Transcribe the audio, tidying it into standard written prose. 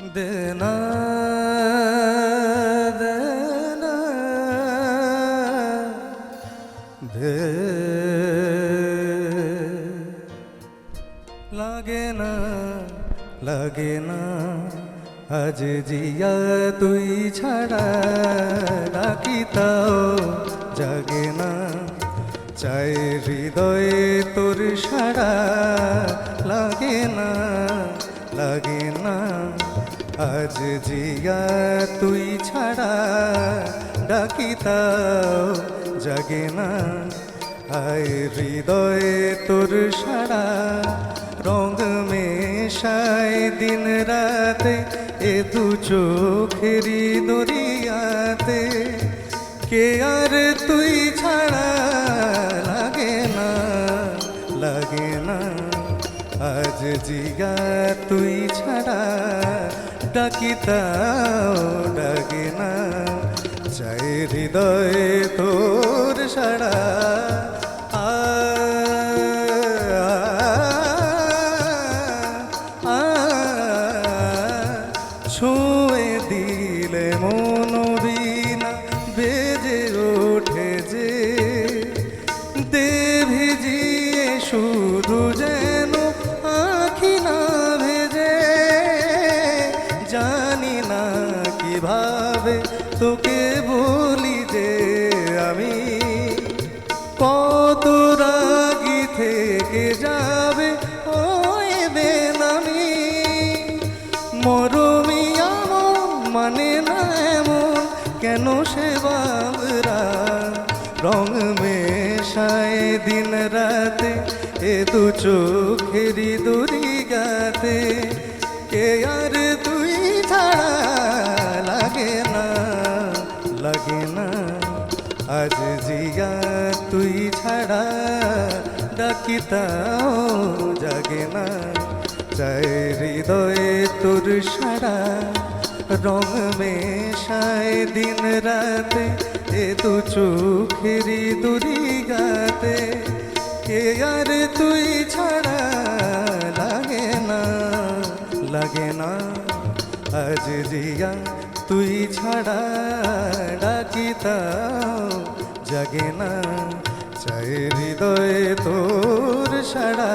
দেনা দেনা দে লাগে না আজ জিয়া তুই ছাড়া ডাকি তাও জাগে না চাই হৃদয়ে তোর সাড়া লাগে না আজ জিয়া তুই ছাড়া ডাকি তাও জাগে না আয় হৃদয়ে তোর সাড়া রঙ মেশায় দিন রাতে এ দু চোখেরি দরিয়াতে কে আর তুই ছাড়া লাগে না আজ জিয়া তুই ছাড়া ডাকি তাও ডাকে না চাই হৃদয়ে তোর সাড়া ছুঁয়ে দিলে মন বিনা বেজে ওঠে যে দে ভিজিয়ে শুধু যেন আখি না ভেজে জানি না কিভাবে তোকে বলি যে আমি কত রাগি থেকে যাবে ওই বেনামি মরমি মানে না এমন কেন সে বাবরা রং মেশায় দিন রাতে এ দু চোখেরি দরিয়াতে কে আর তুই ছাড়া লাগে না আজ জিয়া তুই ছাড়া ডাকি তাও জাগে না চাই হৃদয়ে তোর সাড়া রং মেশায় দিন রাতে এ দু চোখেরি দরিয়াতে কে আর তুই ছাড়া লাগে না আজ জিয়া তুই ছাড়া ডাকি তাও জাগে না চাই হৃদয়ে তোর সাড়া